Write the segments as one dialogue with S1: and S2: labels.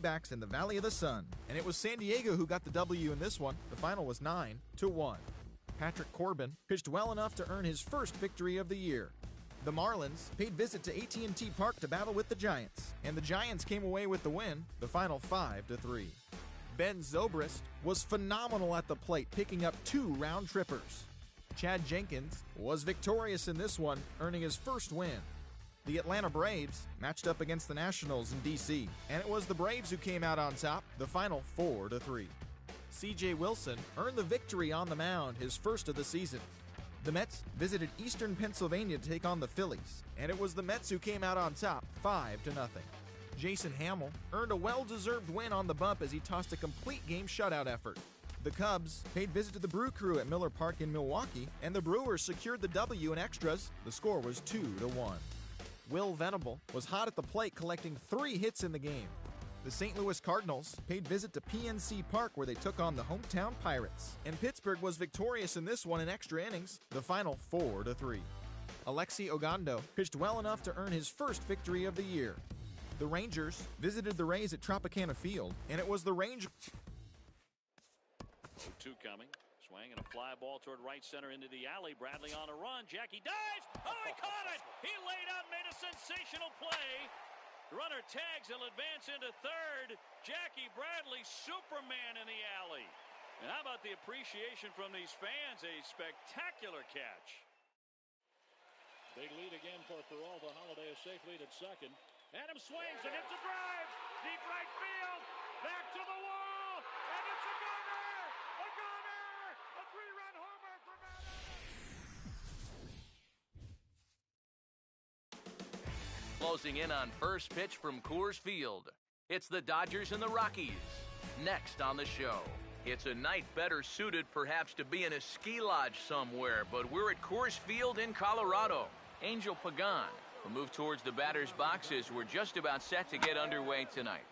S1: D-backs in the Valley of the Sun, and it was San Diego who got the W in this one. The final was 9-1. Patrick Corbin pitched well enough to earn his first victory of the year. The Marlins paid visit to AT&T Park to battle with the Giants, and the Giants came away with the win, the final 5-3. Ben Zobrist was phenomenal at the plate, picking up 2 round trippers. Chad Jenkins was victorious in this one, earning his first win. The Atlanta Braves matched up against the Nationals in D.C., and it was the Braves who came out on top, the final 4-3. C.J. Wilson earned the victory on the mound, his first of the season. The Mets visited Eastern Pennsylvania to take on the Phillies, and it was the Mets who came out on top, 5-0. Jason Hamill earned a well-deserved win on the bump as he tossed a complete game shutout effort. The Cubs paid visit to the Brew Crew at Miller Park in Milwaukee, and the Brewers secured the W in extras. The score was 2-1. Will Venable was hot at the plate, collecting 3 hits in the game. The St. Louis Cardinals paid visit to PNC Park where they took on the hometown Pirates, and Pittsburgh was victorious in this one in extra innings, the final 4-3. Alexi Ogando pitched well enough to earn his first victory of the year. The Rangers visited the Rays at Tropicana Field, and it was the Rangers.
S2: 0-2 coming. Swing and a fly ball toward right center into the alley. Bradley on a run. Jackie dives. Oh, he caught it. He laid out and made a sensational play. Runner tags, he'll advance into third. Jackie Bradley, Superman in the alley. And how about the appreciation from these fans? A spectacular catch.
S3: Big lead again for Peralta. Holiday a safe lead at second. Adams swings and hits a drive. Deep right field. Back to the wall. And it's a gunner. A gunner. A 3-run homer for Adams.
S4: Closing in on first pitch from Coors Field. It's the Dodgers and the Rockies. Next on the show. It's a night better suited perhaps to be in a ski lodge somewhere, but we're at Coors Field in Colorado. Angel Pagan will move towards the batter's box as we're just about set to get underway tonight.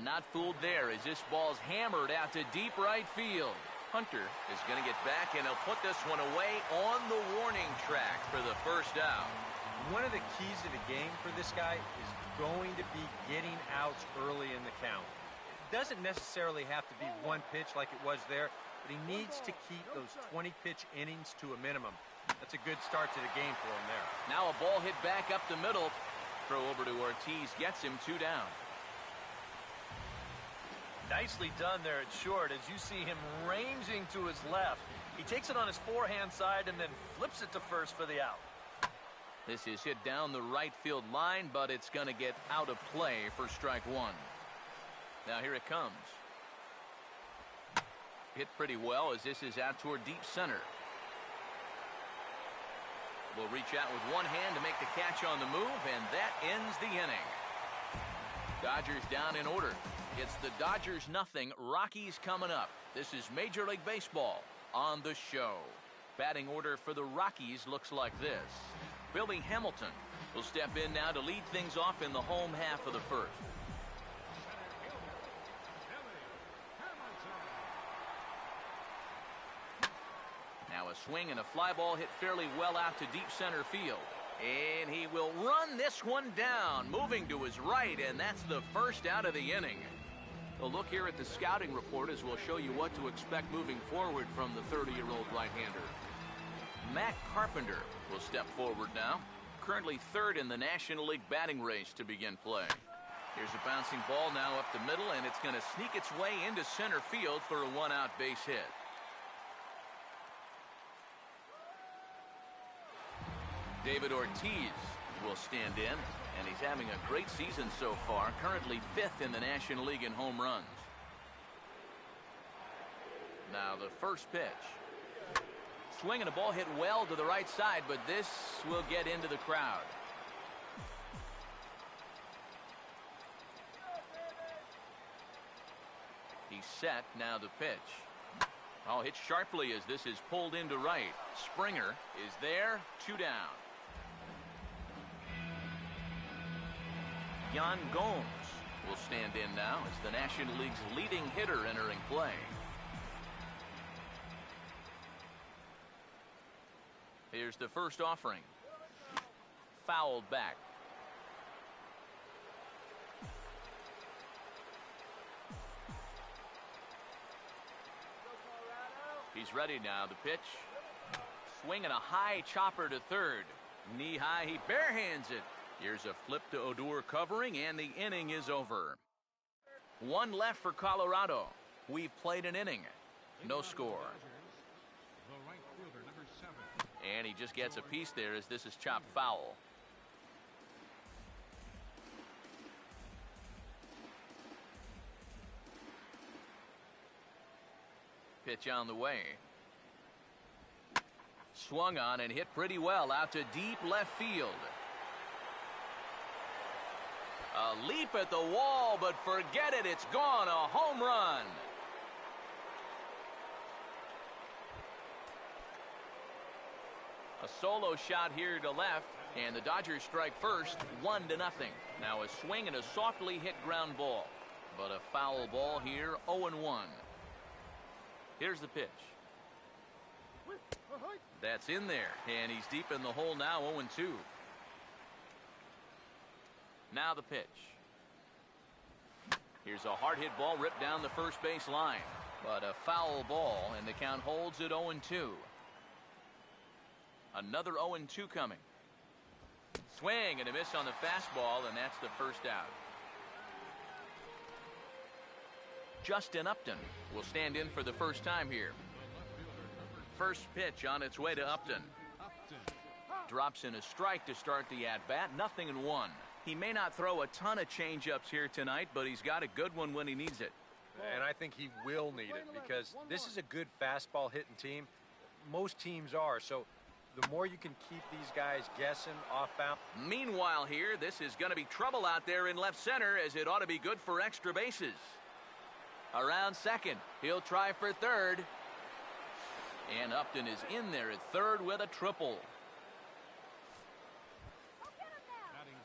S4: Not fooled there as this ball's hammered out to deep right field. Hunter is going to get back and he'll put this one away on the warning track for the first out.
S5: One of the keys to the game for this guy is going to be getting outs early in the count. It doesn't necessarily have to be one pitch like it was there, but he needs to keep those 20-pitch innings to a minimum. That's a good start to the game for him there.
S4: Now a ball hit back up the middle. Throw over to Ortiz gets him 2 down.
S6: Nicely done there at short as you see him ranging to his left. He takes it on his forehand side and then flips it to first for the out.
S4: This is hit down the right field line, but it's going to get out of play for strike 1. Now here it comes. Hit pretty well as this is out toward deep center. Will reach out with one hand to make the catch on the move, and that ends the inning. Dodgers down in order. It's the Dodgers 0, Rockies coming up. This is Major League Baseball on the show. Batting order for the Rockies looks like this. Billy Hamilton will step in now to lead things off in the home half of the first. Now a swing and a fly ball hit fairly well out to deep center field. And he will run this one down, moving to his right, and that's the first out of the inning. A look here at the scouting report as we'll show you what to expect moving forward from the 30-year-old right-hander. Matt Carpenter will step forward now, currently 3rd in the National League batting race to begin play. Here's a bouncing ball now up the middle, and it's going to sneak its way into center field for a 1-out base hit. David Ortiz will stand in, and he's having a great season so far, currently 5th in the National League in home runs. Now the first pitch. Swing and a ball hit well to the right side, but this will get into the crowd. He's set, now the pitch. Oh, hit sharply as this is pulled into right. Springer is there, 2 down. Yan Gomes will stand in now as the National League's leading hitter entering play. Here's the first offering. Fouled back. He's ready now. The pitch. Swinging a high chopper to third. Knee high, he barehands it. Here's a flip to Odor covering, and the inning is over. One left for Colorado. We've played an inning. No score. And he just gets a piece there as this is chopped foul. Pitch on the way. Swung on and hit pretty well out to deep left field. A leap at the wall, but forget it, it's gone. A home run. A solo shot here to left, and the Dodgers strike first, 1-0. Now a swing and a softly hit ground ball, but a foul ball here, 0-1. Here's the pitch. That's in there, and he's deep in the hole now, 0-2. Now the pitch. Here's a hard hit ball ripped down the first base line, but a foul ball, and the count holds at 0-2. Another 0-2 coming. Swing and a miss on the fastball, and that's the first out. Justin Upton will stand in for the first time here. First pitch on its way to Upton. Drops in a strike to start the at-bat. 0-1. He may not throw a ton of change-ups here tonight, but he's got a good one when he needs it.
S5: And I think he will need it because this is a good fastball hitting team. Most teams are, so the more you can keep these guys guessing off bound.
S4: Meanwhile here, this is going to be trouble out there in left center, as it ought to be good for extra bases. Around second, he'll try for third. And Upton is in there at third with a triple.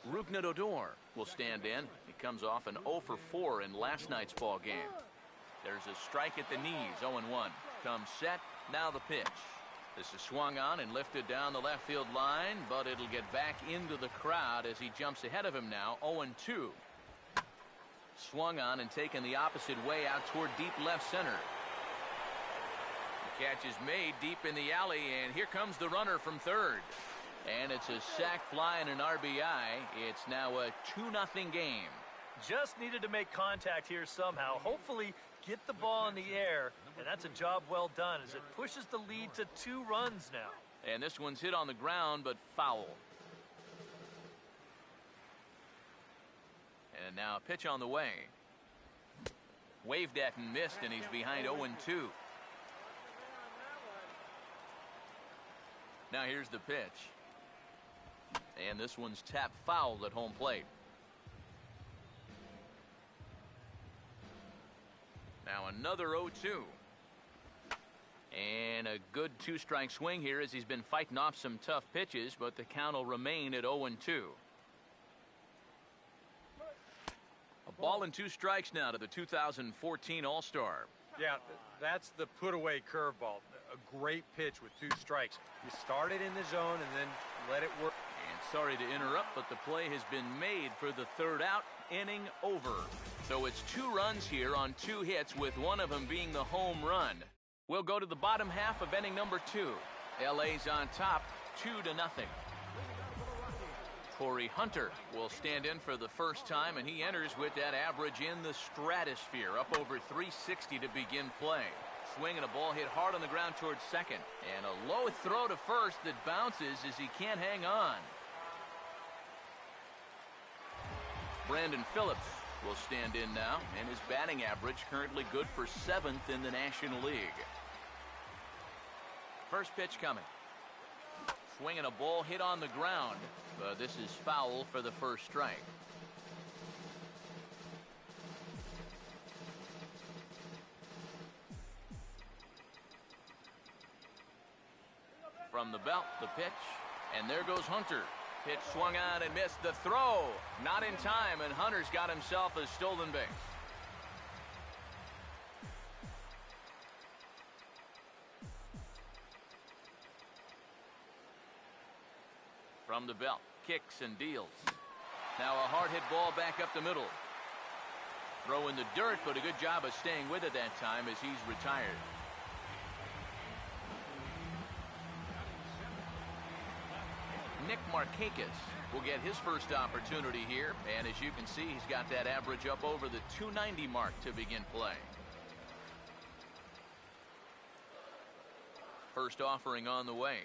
S4: Rougned Odor will stand in. He comes off an 0 for 4 in last night's ball game. There's a strike at the knees, 0-1. Comes set, now the pitch. This is swung on and lifted down the left field line, but it'll get back into the crowd as he jumps ahead of him now, 0-2. Swung on and taken the opposite way out toward deep left center. The catch is made deep in the alley, and here comes the runner from third. And it's a sac fly and an RBI. It's now a 2-0 game.
S6: Just needed to make contact here somehow. Hopefully get the ball in the air, and that's a job well done as it pushes the lead to 2 runs now.
S4: And this one's hit on the ground, but foul. And now a pitch on the way. Waved at and missed, and he's behind 0-2. Now here's the pitch. And this one's tapped foul at home plate. Now another 0-2. And a good 2-strike swing here as he's been fighting off some tough pitches, but the count will remain at 0-2. A ball and 2 strikes now to the 2014 All-Star.
S5: Yeah, that's the put-away curveball. A great pitch with 2 strikes. You start it in the zone and then let it work.
S4: And sorry to interrupt, but the play has been made for the 3rd out. Inning over. So it's 2 runs here on 2 hits, with one of them being the home run. We'll go to the bottom half of inning number 2. LA's on top, 2-0. Corey Hunter will stand in for the first time, and he enters with that average in the stratosphere, up over 360 to begin play. Swinging a ball hit hard on the ground towards second, and a low throw to first that bounces as he can't hang on. Brandon Phillips will stand in now, and his batting average currently good for 7th in the National League. First pitch coming. Swinging a ball hit on the ground, but this is foul for the first strike. From the belt, the pitch, and there goes Hunter. Pitch swung on and missed. The throw, not in time, and Hunter's got himself a stolen base. From the belt, kicks and deals. Now a hard hit ball back up the middle. Throw in the dirt, but a good job of staying with it that time as he's retired. Nick Markakis will get his first opportunity here. And as you can see, he's got that average up over the 290 mark to begin play. First offering on the way.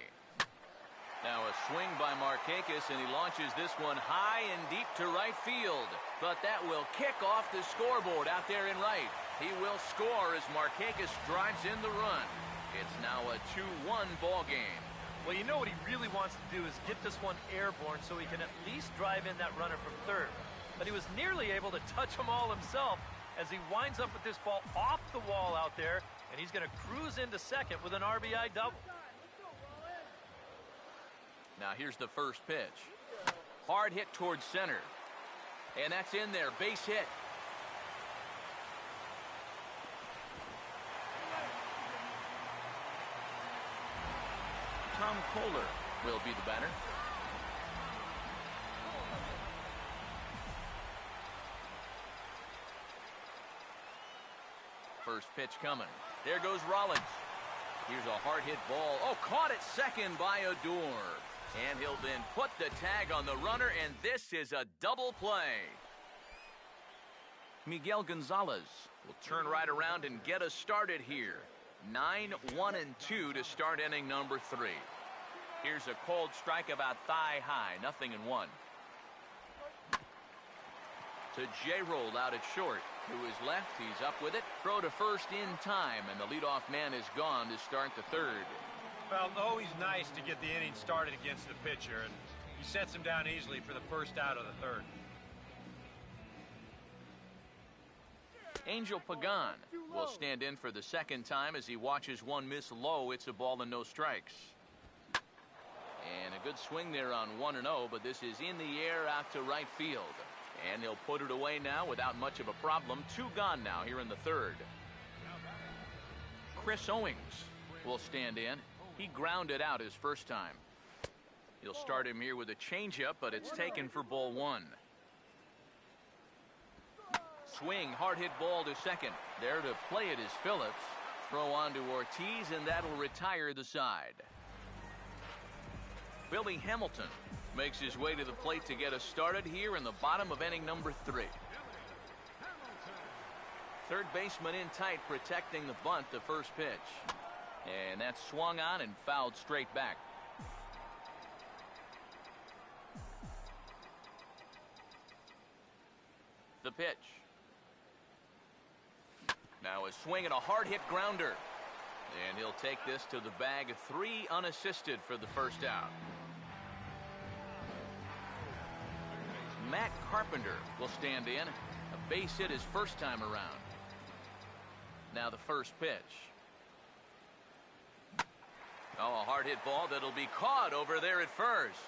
S4: Now a swing by Markakis, and he launches this one high and deep to right field. But that will kick off the scoreboard out there in right. He will score as Markakis drives in the run. It's now a 2-1 ball game.
S6: Well, you know what he really wants to do is get this one airborne so he can at least drive in that runner from third. But he was nearly able to touch them all himself as he winds up with this ball off the wall out there, and he's going to cruise into second with an RBI double.
S4: Now here's the first pitch. Hard hit towards center. And that's in there. Base hit. Tom Kohler will be the batter. First pitch coming. There goes Rollins. Here's a hard hit ball. Oh, caught at second by Odor. And he'll then put the tag on the runner, and this is a double play. Miguel Gonzalez will turn right around and get us started here. 9-1-2 to start inning number 3. Here's a cold strike about thigh high, 0-1. To J-Roll out at short. To his left, he's up with it. Throw to first in time, and the leadoff man is gone to start the third.
S5: Well, always nice to get the inning started against the pitcher, and he sets him down easily for the first out of the third.
S4: Angel Pagan will stand in for the second time as he watches one miss low. It's a ball and no strikes. And a good swing there on 1-0, but this is in the air out to right field. And he'll put it away now without much of a problem. 2 gone now here in the third. Chris Owings will stand in. He grounded out his first time. He'll start him here with a changeup, but it's taken for ball 1. Swing, hard hit ball to second. There to play it is Phillips. Throw on to Ortiz, and that'll retire the side. Billy Hamilton makes his way to the plate to get us started here in the bottom of inning number 3. Third baseman in tight, protecting the bunt, the first pitch. And that's swung on and fouled straight back. The pitch. Now a swing and a hard hit grounder. And he'll take this to the bag. 3 unassisted for the first out. Matt Carpenter will stand in. A base hit his first time around. Now the first pitch. Oh, a hard hit ball that'll be caught over there at first.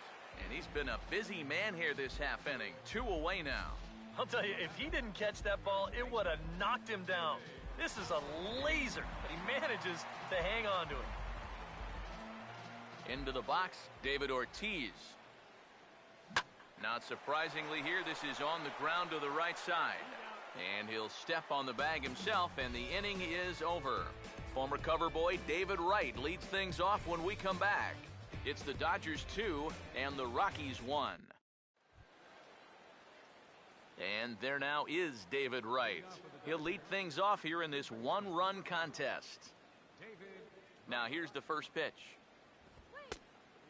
S4: And he's been a busy man here this half inning. 2 away now.
S6: I'll tell you, if he didn't catch that ball, it would have knocked him down. This is a laser, but he manages to hang on to it.
S4: Into the box, David Ortiz. Not surprisingly here, this is on the ground to the right side. And he'll step on the bag himself, and the inning is over. Former cover boy David Wright leads things off when we come back. It's the Dodgers 2 and the Rockies 1. And there now is David Wright. He'll lead things off here in this 1-run contest. Now here's the first pitch.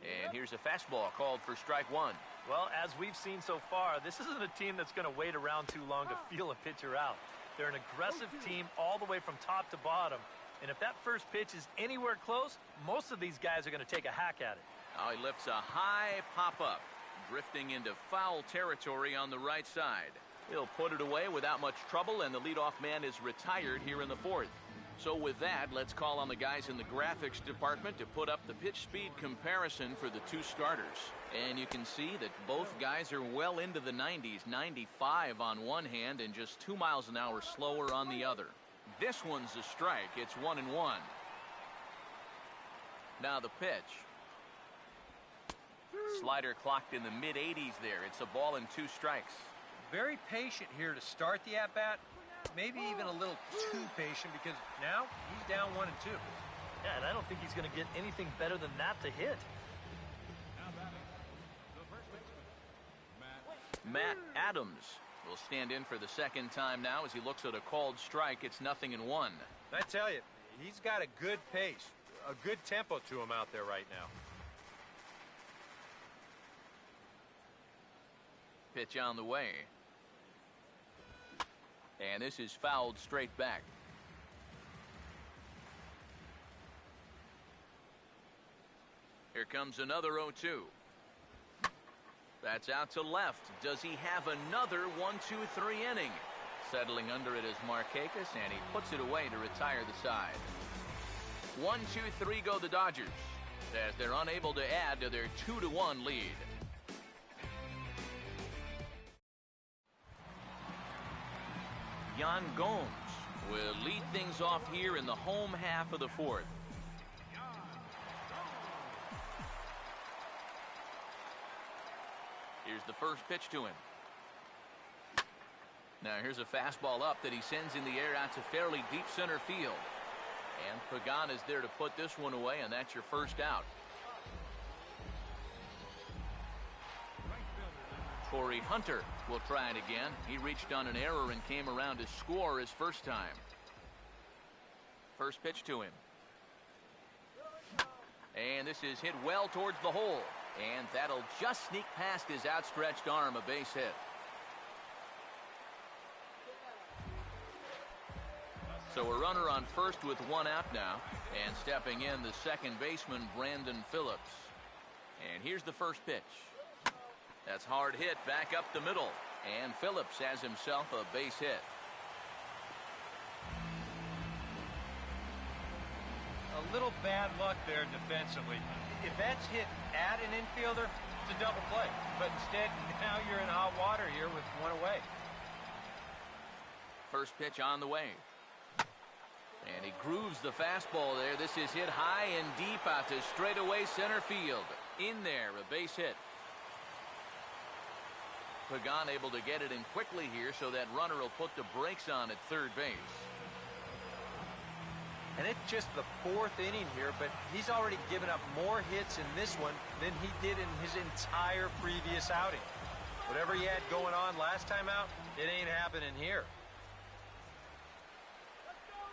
S4: And here's a fastball called for strike 1.
S6: Well, as we've seen so far, this isn't a team that's going to wait around too long to feel a pitcher out. They're an aggressive team all the way from top to bottom. And if that first pitch is anywhere close, most of these guys are going to take a hack at it.
S4: Now he lifts a high pop-up, drifting into foul territory on the right side. He'll put it away without much trouble, and the leadoff man is retired here in the 4th. So with that, let's call on the guys in the graphics department to put up the pitch speed comparison for the 2 starters. And you can see that both guys are well into the 90s, 95 on one hand and just 2 miles an hour slower on the other. This one's a strike. It's 1-1. Now the pitch. Slider clocked in the mid-80s there. It's a ball and 2 strikes.
S5: Very patient here to start the at-bat. Maybe even a little too patient because now he's down 1-2.
S6: Yeah, and I don't think he's going to get anything better than that to hit.
S4: Matt Adams will stand in for the second time now as he looks at a called strike. It's 0-1.
S5: I tell you, he's got a good pace, a good tempo to him out there right now.
S4: Pitch on the way. And this is fouled straight back. Here comes another 0-2. That's out to left. Does he have another 1-2-3 inning? Settling under it is Markakis, and he puts it away to retire the side. 1-2-3 go the Dodgers, as they're unable to add to their 2-1 lead. Yan Gomes will lead things off here in the home half of the fourth. Here's the first pitch to him. Now here's a fastball up that he sends in the air out to fairly deep center field. And Pagan is there to put this one away, and that's your first out. Corey Hunter will try it again. He reached on an error and came around to score his first time. First pitch to him. And this is hit well towards the hole. And that'll just sneak past his outstretched arm, a base hit. So a runner on first with one out now. And stepping in, the second baseman, Brandon Phillips. And here's the first pitch. That's hard hit back up the middle. And Phillips has himself a base hit.
S5: A little bad luck there defensively. If that's hit at an infielder, it's a double play. But instead, now you're in hot water here with one away.
S4: First pitch on the way. And he grooves the fastball there. This is hit high and deep out to straightaway center field. In there, a base hit. Pagan able to get it in quickly here, so that runner will put the brakes on at third base.
S5: And it's just the fourth inning here, but he's already given up more hits in this one than he did in his entire previous outing. Whatever he had going on last time out, it ain't happening here.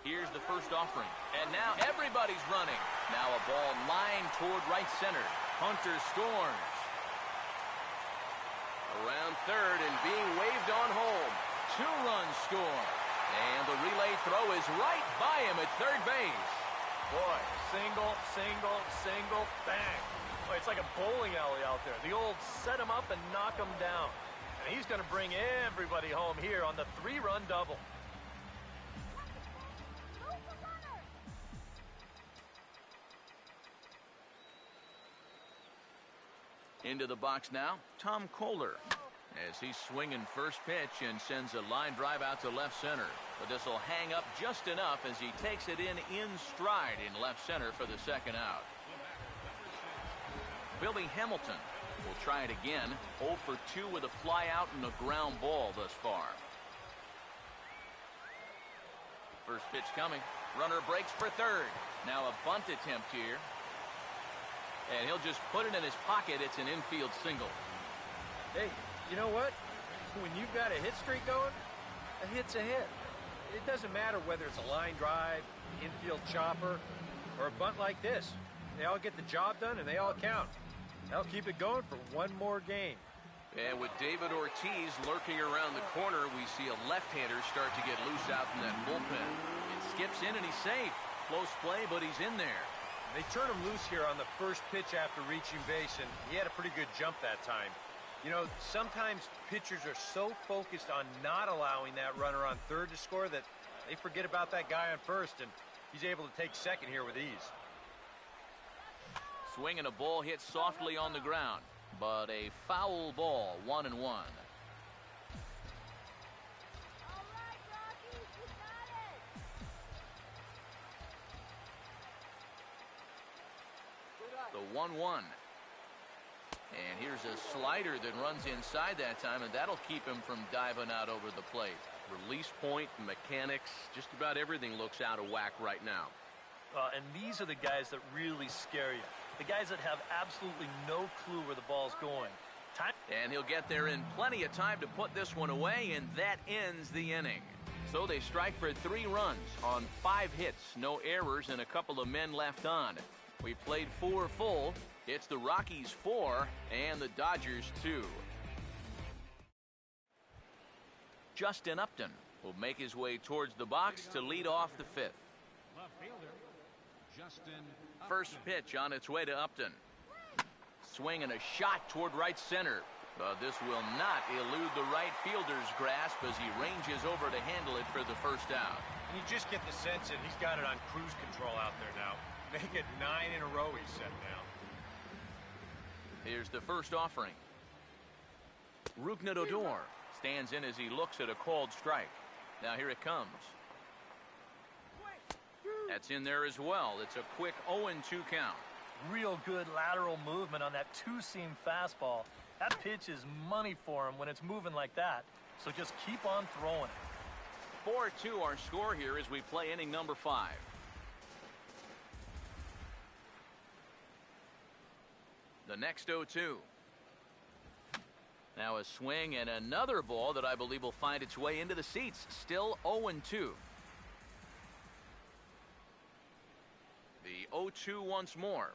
S4: Here's the first offering. And now everybody's running. Now a ball lined toward right center. Hunter scores. Around third and being waved on home. 2 runs score. And the relay throw is right by him at third base.
S6: Boy, single, single, single, bang. Boy, it's like a bowling alley out there. The old set him up and knock him down. And he's going to bring everybody home here on the 3-run double.
S4: Into the box now, Tom Kohler, as he's swinging first pitch and sends a line drive out to left center. But this will hang up just enough as he takes it in stride in left center for the second out. Billy Hamilton will try it again. 0 for 2 with a fly out and a ground ball thus far. First pitch coming. Runner breaks for third. Now a bunt attempt here. And he'll just put it in his pocket. It's an infield single.
S5: Hey, you know what? When you've got a hit streak going, a hit's a hit. It doesn't matter whether it's a line drive, infield chopper, or a bunt like this. They all get the job done, and they all count. They'll keep it going for one more game.
S4: And with David Ortiz lurking around the corner, we see a left-hander start to get loose out in that bullpen. It skips in, and he's safe. Close play, but he's in there.
S5: They turn him loose here on the first pitch after reaching base, and he had a pretty good jump that time. You know, sometimes pitchers are so focused on not allowing that runner on third to score that they forget about that guy on first, and he's able to take second here with ease.
S4: Swing and a ball hit softly on the ground, but a foul ball, 1-1. The 1-1. And here's a slider that runs inside that time, and that'll keep him from diving out over the plate. Release point, mechanics, just about everything looks out of whack right now.
S6: And these are the guys that really scare you. The guys that have absolutely no clue where the ball's going. Time.
S4: And he'll get there in plenty of time to put this one away, and that ends the inning. So they strike for 3 runs on 5 hits, no errors, and a couple of men left on. We played 4 full. It's the Rockies 4 and the Dodgers 2. Justin Upton will make his way towards the box to lead off the 5th. First pitch on its way to Upton. Swing and a shot toward right center. But this will not elude the right fielder's grasp as he ranges over to handle it for the first out.
S5: You just get the sense that he's got it on cruise control out there now. Make it 9 in a row he's set now.
S4: Here's the first offering. Rougned Odor stands in as he looks at a called strike. Now here it comes. That's in there as well. It's a quick 0-2 count.
S6: Real good lateral movement on that 2-seam fastball. That pitch is money for him when it's moving like that. So just keep on throwing it.
S4: 4-2 our score here as we play inning number 5. The next 0-2. Now a swing and another ball that I believe will find its way into the seats. Still 0-2. The 0-2 once more.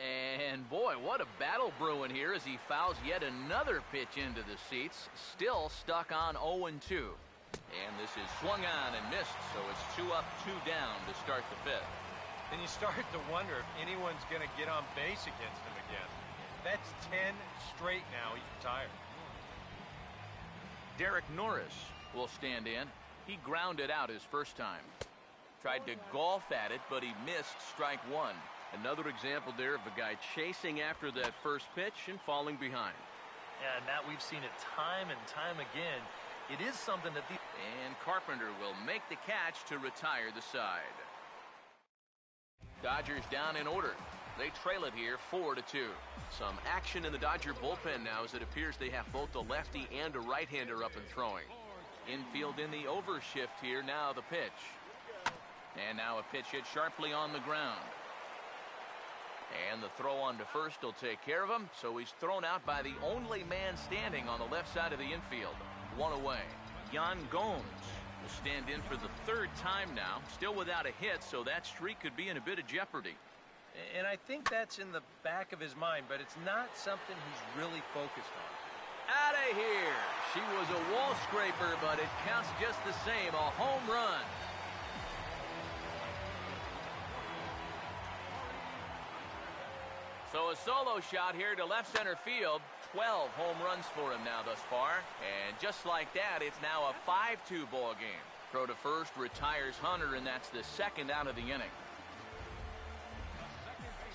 S4: And boy, what a battle brewing here as he fouls yet another pitch into the seats. Still stuck on 0-2. And this is swung on and missed, so it's 2 up, 2 down to start the 5th.
S5: Then you start to wonder if anyone's going to get on base against him again. That's 10 straight now. He's retired.
S4: Derek Norris will stand in. He grounded out his first time. Tried to golf at it, but he missed strike 1. Another example there of a guy chasing after that first pitch and falling behind.
S6: Yeah, and Matt, we've seen it time and time again. It is something that the...
S4: And Carpenter will make the catch to retire the side. Dodgers down in order. They trail it here 4-2. Some action in the Dodger bullpen now as it appears they have both a lefty and a right-hander up and throwing. Infield in the overshift here, now the pitch. And now a pitch hit sharply on the ground. And the throw on to first will take care of him, so he's thrown out by the only man standing on the left side of the infield. 1 away. Yan Gomes will stand in for the 3rd time now, still without a hit, so that streak could be in a bit of jeopardy.
S5: And I think that's in the back of his mind, but it's not something he's really focused on.
S4: Out of here! She was a wall scraper, but it counts just the same. A home run. So a solo shot here to left center field. 12 home runs for him now thus far. And just like that, it's now a 5-2 ball game. Throw to first, retires Hunter, and that's the 2nd out of the inning.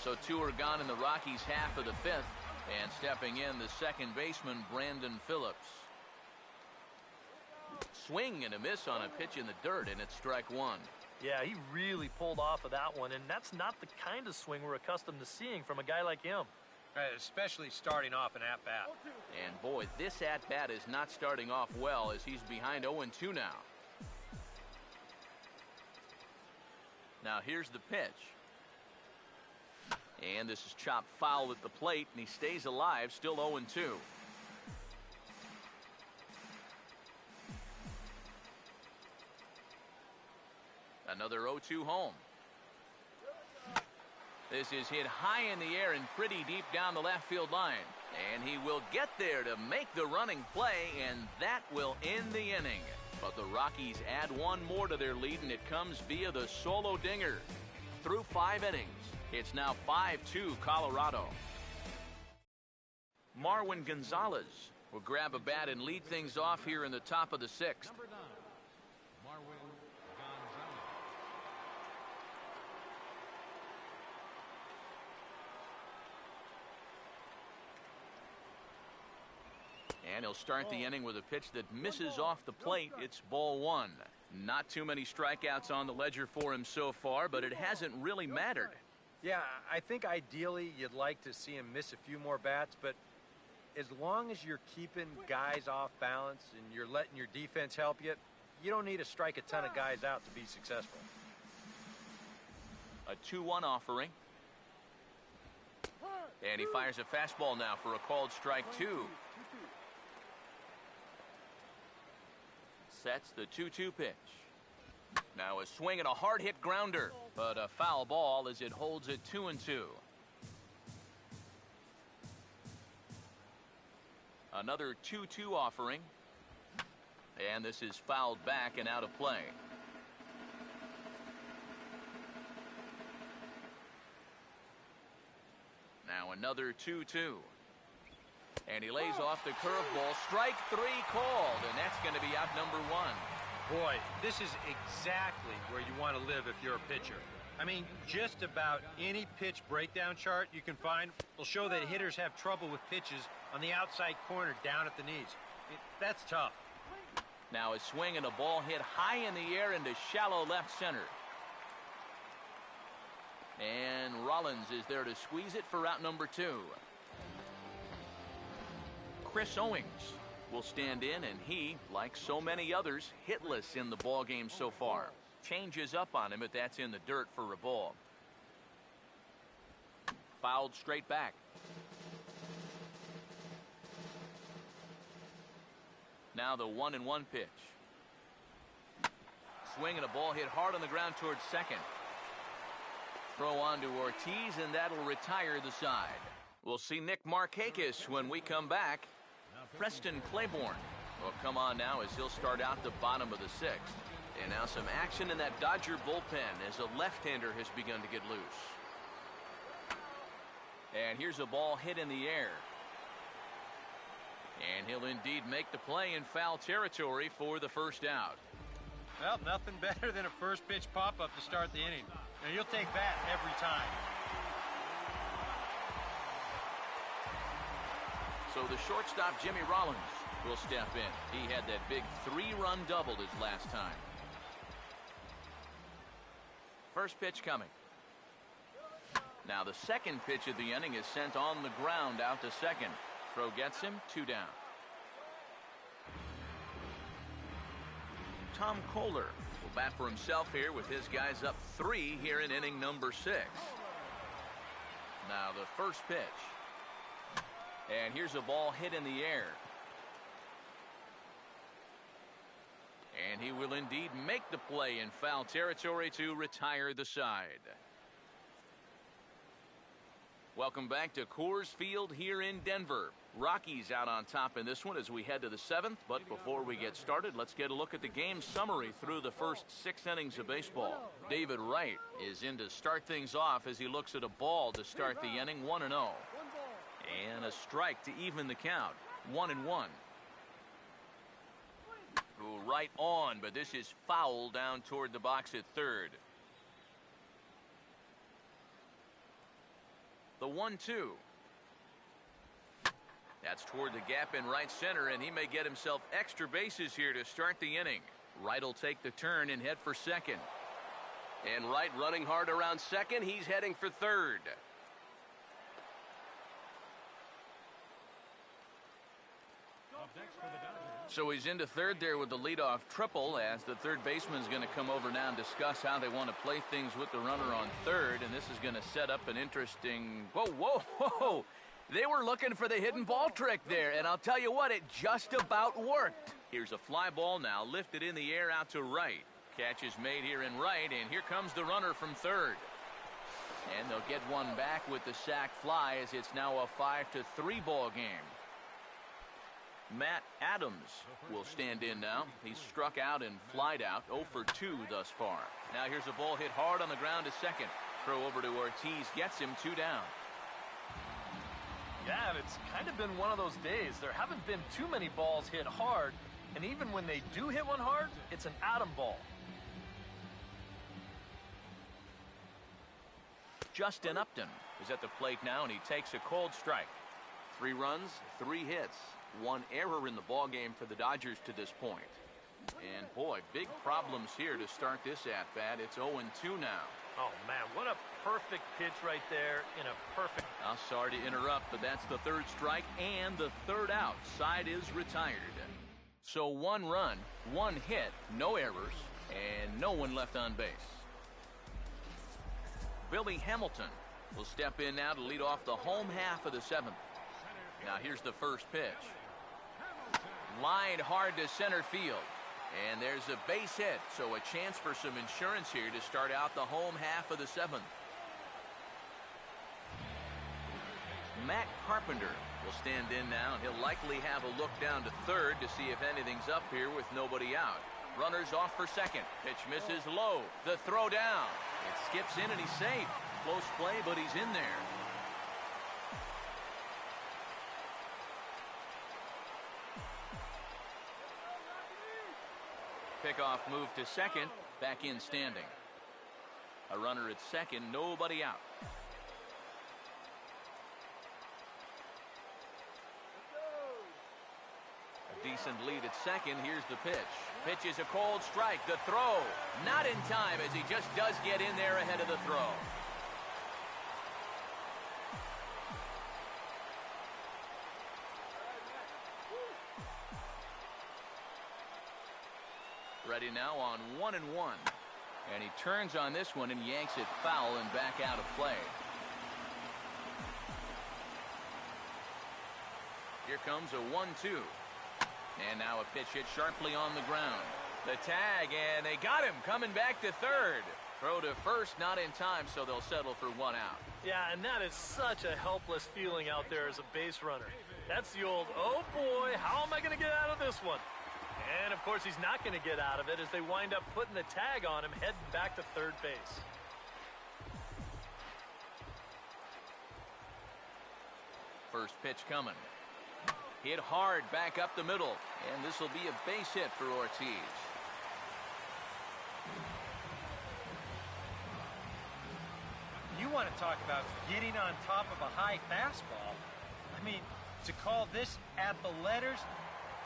S4: So 2 are gone in the Rockies' half of the 5th. And stepping in, the second baseman, Brandon Phillips. Swing and a miss on a pitch in the dirt, and it's strike 1.
S6: Yeah, he really pulled off of that one, and that's not the kind of swing we're accustomed to seeing from a guy like him.
S5: Right, especially starting off an at-bat.
S4: And boy, this at-bat is not starting off well as he's behind 0-2 now. Now here's the pitch. And this is chopped foul at the plate, and he stays alive, still 0-2. Another 0-2 home. This is hit high in the air and pretty deep down the left field line. And he will get there to make the running play, and that will end the inning. But the Rockies add 1 more to their lead, and it comes via the solo dinger. Through 5 innings, it's now 5-2 Colorado. Marwin Gonzalez will grab a bat and lead things off here in the top of the 6th. And he'll start the inning with a pitch that misses off the plate. It's ball 1. Not too many strikeouts on the ledger for him so far, but it hasn't really mattered.
S5: Yeah, I think ideally you'd like to see him miss a few more bats, but as long as you're keeping guys off balance and you're letting your defense help you, you don't need to strike a ton of guys out to be successful.
S4: A 2-1 offering. And he fires a fastball now for a called strike 2. Sets the 2-2 pitch. Now a swing and a hard hit grounder, but a foul ball as it holds it 2-2. Another 2-2 offering. And this is fouled back and out of play. Now another 2-2. And he lays off the curveball. Strike 3 called, and that's going to be out number 1.
S5: Boy, this is exactly where you want to live if you're a pitcher. I mean, just about any pitch breakdown chart you can find will show that hitters have trouble with pitches on the outside corner down at the knees. That's tough.
S4: Now a swing and a ball hit high in the air into shallow left center. And Rollins is there to squeeze it for out number 2. Chris Owings will stand in, and he, like so many others, hitless in the ball game so far. Changes up on him, but that's in the dirt for a ball. Fouled straight back. Now the 1-1 pitch. Swing and a ball hit hard on the ground towards second. Throw on to Ortiz, and that'll retire the side. We'll see Nick Markakis when we come back. Preston Claiborne will come on now as he'll start out the bottom of the 6th. And now some action in that Dodger bullpen as a left-hander has begun to get loose. And here's a ball hit in the air. And he'll indeed make the play in foul territory for the first out.
S5: Well, nothing better than a first pitch pop-up to start the inning. And you'll take that every time.
S4: So the shortstop, Jimmy Rollins, will step in. He had that big 3-run double his last time. First pitch coming. Now the second pitch of the inning is sent on the ground out to second. Throw gets him, 2 down. Tom Kohler will bat for himself here with his guys up 3 here in inning number 6. Now the first pitch. And here's a ball hit in the air. And he will indeed make the play in foul territory to retire the side. Welcome back to Coors Field here in Denver. Rockies out on top in this one as we head to the 7th. But before we get started, let's get a look at the game summary through the first 6 innings of baseball. David Wright is in to start things off as he looks at a ball to start the inning, 1-0. And a strike to even the count, 1-1. Right on, but this is foul down toward the box at third. The 1-2. That's toward the gap in right center, and he may get himself extra bases here to start the inning. Wright will take the turn and head for second. And Wright running hard around second. He's heading for third. So he's into third there with the leadoff triple as the third baseman is going to come over now and discuss how they want to play things with the runner on third. And this is going to set up an interesting... Whoa. They were looking for the hidden ball trick there, and I'll tell you what, it just about worked. Here's a fly ball now, lifted in the air out to right. Catch is made here in right, and here comes the runner from third. And they'll get one back with the sac fly as it's now a 5-3 ball game. Matt Adams will stand in now. He's struck out and flied out, 0 for 2 thus far. Now here's a ball hit hard on the ground to second. Throw over to Ortiz, gets him 2 down.
S6: Yeah, it's kind of been one of those days. There haven't been too many balls hit hard, and even when they do hit one hard, it's an atom ball.
S4: Justin Upton is at the plate now, and he takes a cold strike. 3 runs, 3 hits, 1 error in the ball game for the Dodgers to this point. And boy, big problems here to start this at-bat. It's 0-2 now.
S6: Oh, man, what a perfect pitch right there in a perfect...
S4: I'm sorry to interrupt, but that's the 3rd strike and the 3rd out. Side is retired. So 1 run, 1 hit, no errors, and no one left on base. Billy Hamilton will step in now to lead off the home half of the 7th. Now here's the first pitch. Lined hard to center field. And there's a base hit, so a chance for some insurance here to start out the home half of the 7th. Matt Carpenter will stand in now, and he'll likely have a look down to third to see if anything's up here with nobody out. Runners off for second. Pitch misses low. The throw down. It skips in and he's safe. Close play, but he's in there. Pickoff move to second. Back in standing. A runner at second. Nobody out. Decent lead at second. Here's the pitch. Pitch is a cold strike. The throw not in time as he just does get in there ahead of the throw. Ready now on 1-1. And he turns on this one and yanks it foul and back out of play. Here comes a 1-2. And now a pitch hit sharply on the ground. The tag, and they got him coming back to third. Throw to first, not in time, so they'll settle for one out.
S6: Yeah, and that is such a helpless feeling out there as a base runner. That's the old, oh boy, how am I going to get out of this one? And, of course, he's not going to get out of it as they wind up putting the tag on him, heading back to third base.
S4: First pitch coming. Hit hard back up the middle, and this will be a base hit for Ortiz.
S5: You want to talk about getting on top of a high fastball? I mean, to call this at the letters,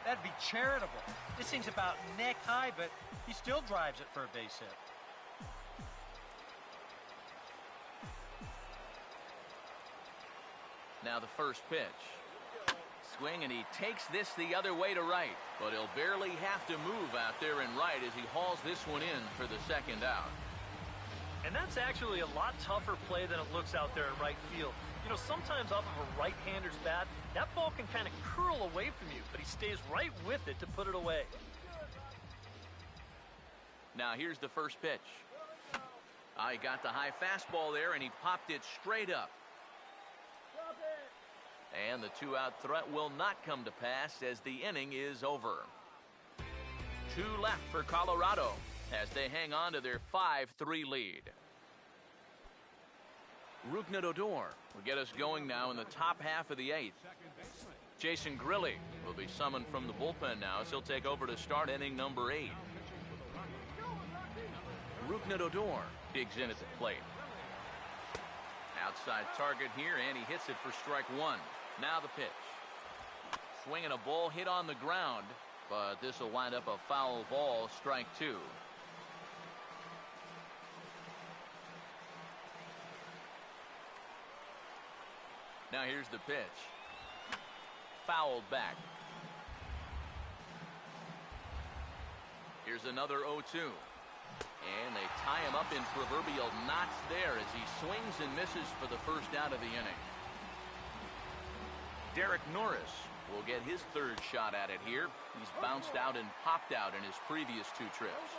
S5: that'd be charitable. This thing's about neck high, but he still drives it for a base hit.
S4: Now the first pitch. Swing, and he takes this the other way to right, but he'll barely have to move out there in right as he hauls this one in for the second out.
S6: And that's actually a lot tougher play than it looks out there in right field. You know, sometimes off of a right-hander's bat, that ball can kind of curl away from you, but he stays right with it to put it away.
S4: Now here's the first pitch. He got the high fastball there, and he popped it straight up. And the two-out threat will not come to pass as the inning is over. 2 left for Colorado as they hang on to their 5-3 lead. Rougned Odor will get us going now in the top half of the 8th. Jason Grilli will be summoned from the bullpen now as he'll take over to start inning number 8. Rougned Odor digs in at the plate. Outside target here, and he hits it for strike 1. Now the pitch. Swinging a ball hit on the ground, but this will wind up a foul ball, strike 2. Now here's the pitch. Fouled back. Here's another 0-2. And they tie him up in proverbial knots there as he swings and misses for the first out of the inning. Derek Norris will get his third shot at it here. He's bounced out and popped out in his previous 2 trips.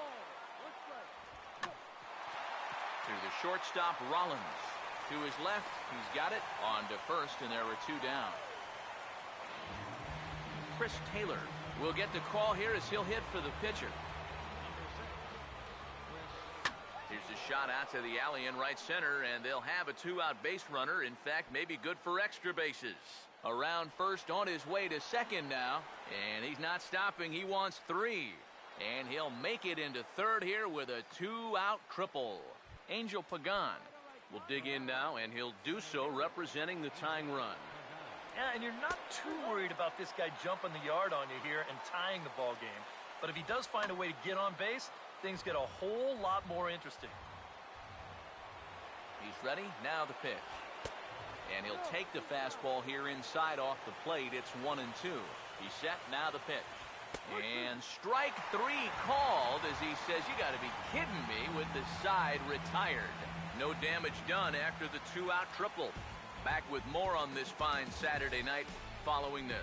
S4: To the shortstop, Rollins. To his left, he's got it on to first, and there were 2 down. Chris Taylor will get the call here as he'll hit for the pitcher. Here's a shot out to the alley in right center, and they'll have a 2-out base runner. In fact, maybe good for extra bases. Around first, on his way to second now, and he's not stopping. He wants 3, and he'll make it into third here with a 2-out triple. Angel Pagan will dig in now, and he'll do so representing the tying run.
S6: Yeah, and you're not too worried about this guy jumping the yard on you here and tying the ball game. But if he does find a way to get on base, things get a whole lot more interesting.
S4: He's ready. Now the pitch. And he'll take the fastball here inside off the plate. It's 1-2. He's set. Now the pitch. And strike 3 called as he says, you got to be kidding me, with the side retired. No damage done after the 2-out triple. Back with more on this fine Saturday night following this.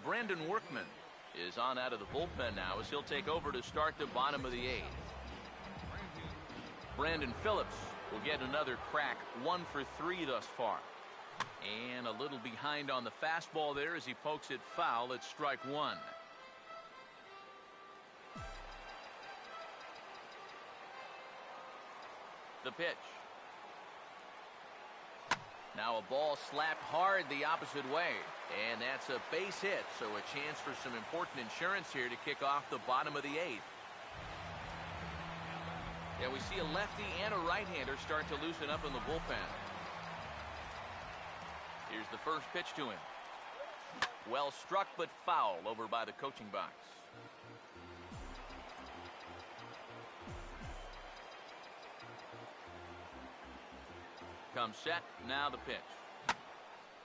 S4: Brandon Workman is on out of the bullpen now as he'll take over to start the bottom of the 8th. Brandon Phillips will get another crack, 1 for 3 thus far. And a little behind on the fastball there as he pokes it foul at strike 1. The pitch. Now a ball slapped hard the opposite way. And that's a base hit, so a chance for some important insurance here to kick off the bottom of the 8th. Yeah, we see a lefty and a right-hander start to loosen up in the bullpen. Here's the first pitch to him. Well struck, but foul over by the coaching box. Comes set, now the pitch.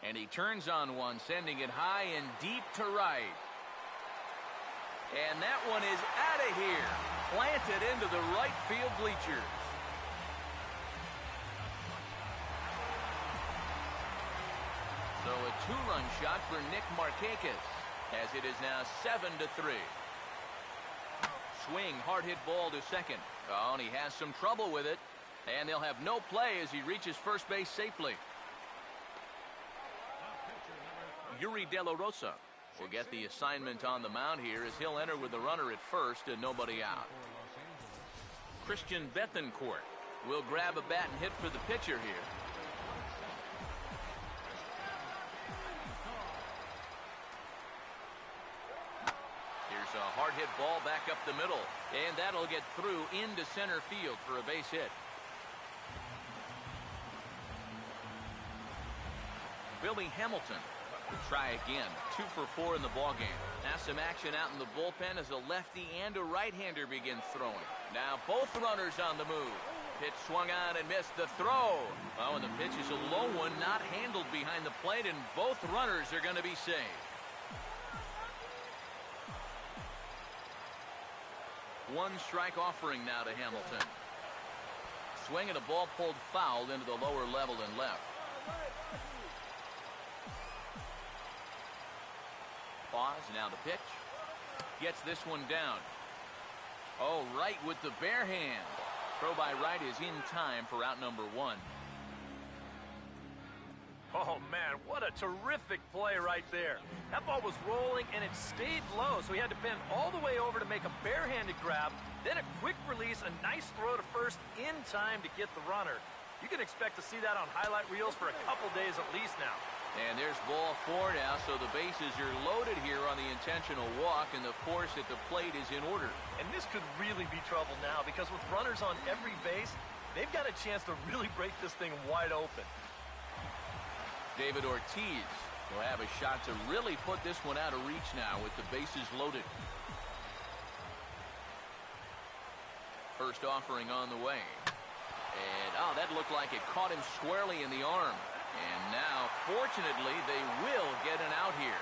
S4: And he turns on one, sending it high and deep to right. And that one is out of here. Planted into the right field bleachers. So a 2-run shot for Nick Markakis, as it is now 7-3. Swing, hard hit ball to second. Oh, and he has some trouble with it. And they'll have no play as he reaches first base safely. Yuri De La Rosa will get the assignment on the mound here as he'll enter with the runner at first and nobody out. Christian Bethancourt will grab a bat and hit for the pitcher here. Here's a hard hit ball back up the middle, and that'll get through into center field for a base hit. Billy Hamilton will try again. 2 for 4 in the ballgame. Now some action out in the bullpen as a lefty and a right-hander begin throwing. Now both runners on the move. Pitch swung on and missed the throw. Oh, and the pitch is a low one, not handled behind the plate, and both runners are going to be saved. 1 strike offering now to Hamilton. Swing and a ball pulled foul into the lower level and left. Pause, now the pitch. Gets this one down. Oh, right with the bare hand. Throw by right is in time for out number 1.
S6: Oh, man, what a terrific play right there. That ball was rolling, and it stayed low, so he had to bend all the way over to make a barehanded grab, then a quick release, a nice throw to first in time to get the runner. You can expect to see that on highlight reels for a couple days at least now.
S4: And there's ball 4 now, so the bases are loaded here on the intentional walk, and the force at the plate is in order.
S6: And this could really be trouble now, because with runners on every base, they've got a chance to really break this thing wide open.
S4: David Ortiz will have a shot to really put this one out of reach now with the bases loaded. First offering on the way. And, oh, that looked like it caught him squarely in the arm. And now, fortunately, they will get an out here.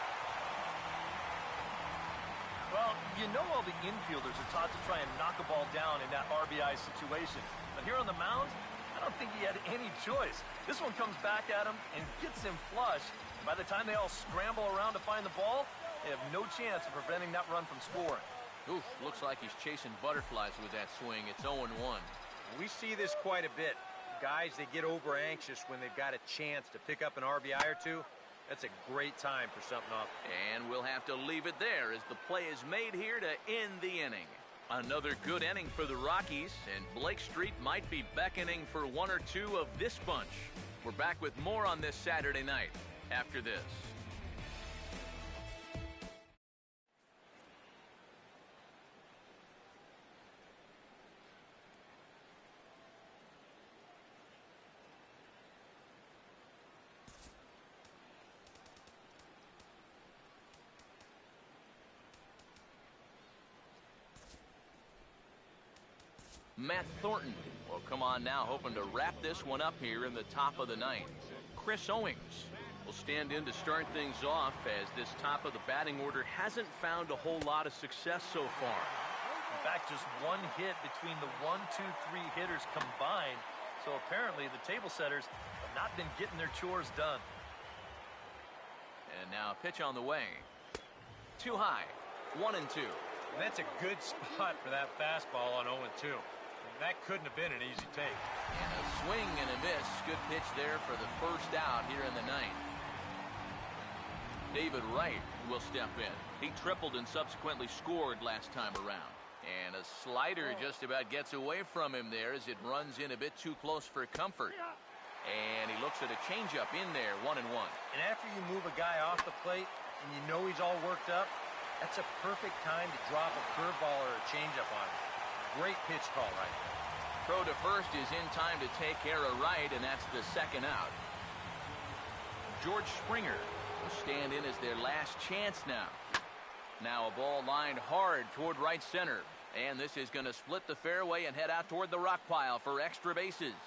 S6: Well, you know all the infielders are taught to try and knock a ball down in that RBI situation. But here on the mound, I don't think he had any choice. This one comes back at him and gets him flush. And by the time they all scramble around to find the ball, they have no chance of preventing that run from scoring.
S4: Oof, looks like he's chasing butterflies with that swing. It's 0-1.
S5: We see this quite a bit. Guys, they get over anxious when they've got a chance to pick up an RBI or two. That's a great time for something off.
S4: And we'll have to leave it there as the play is made here to end the inning. Another good inning for the Rockies, and Blake Street might be beckoning for 1 or 2 of this bunch. We're back with more on this Saturday night after this. Matt Thornton will come on now, hoping to wrap this one up here in the top of the 9th. Chris Owings will stand in to start things off as this top of the batting order hasn't found a whole lot of success so far.
S6: In fact, just one hit between the 1, 2, 3 hitters combined. So apparently the table setters have not been getting their chores done.
S4: And now a pitch on the way. Too high. 1-2.
S5: And that's a good spot for that fastball on 0-2. That couldn't have been an easy take.
S4: And a swing and a miss. Good pitch there for the first out here in the ninth. David Wright will step in. He tripled and subsequently scored last time around. And a slider just about gets away from him there as it runs in a bit too close for comfort. And he looks at a changeup in there, 1-1.
S5: And after you move a guy off the plate and you know he's all worked up, that's a perfect time to drop a curveball or a changeup on him. Great pitch call right there.
S4: Throw to first is in time to take care of Wright, and that's the second out. George Springer will stand in as their last chance now. Now a ball lined hard toward right center. And this is going to split the fairway and head out toward the rock pile for extra bases.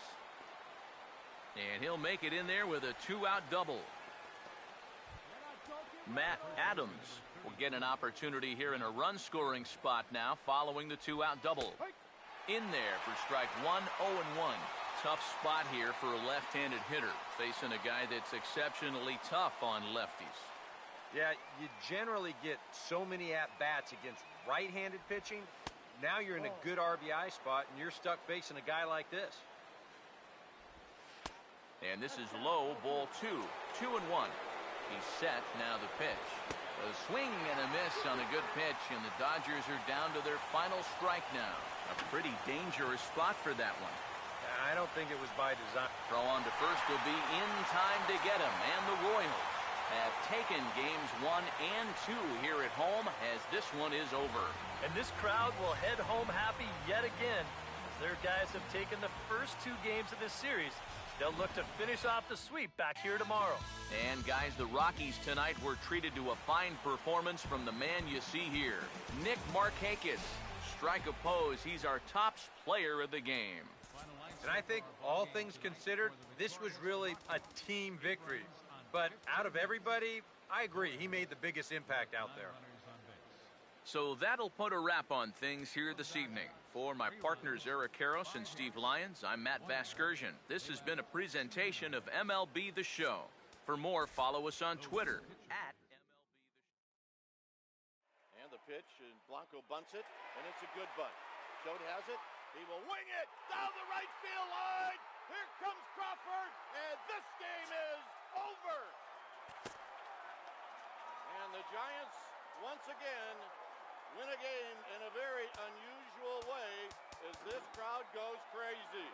S4: And he'll make it in there with a 2-out double. Matt Adams will get an opportunity here in a run-scoring spot now following the 2-out double. In there for strike 1, 0-1. Tough spot here for a left-handed hitter, facing a guy that's exceptionally tough on lefties.
S5: Yeah, you generally get so many at-bats against right-handed pitching. Now you're in a good RBI spot, and you're stuck facing a guy like this.
S4: And this is low, ball 2. 2-1. He's set, now the pitch. A swing and a miss on a good pitch, and the Dodgers are down to their final strike now. A pretty dangerous spot for that one.
S5: I don't think it was by design.
S4: Throw on to first will be in time to get him, and the Royals have taken games 1 and 2 here at home as this one is over.
S6: And this crowd will head home happy yet again as their guys have taken the first 2 games of this series. They'll look to finish off the sweep back here tomorrow.
S4: And guys, the Rockies tonight were treated to a fine performance from the man you see here, Nick Markakis. Strike a pose, he's our top player of the game.
S5: And I think all things considered, this was really a team victory. But out of everybody, I agree, he made the biggest impact out there.
S4: So that'll put a wrap on things here this evening. For my partners Eric Karros and Steve Lyons, I'm Matt Vasgersian. This has been a presentation of MLB The Show. For more, follow us on Twitter @MLB The Show.
S7: And the pitch, and Blanco bunts it, and it's a good bunt. Schode has it. He will wing it down the right field line. Here comes Crawford, and this game is over. And the Giants, once again, win a game in a very unusual way as this crowd goes crazy.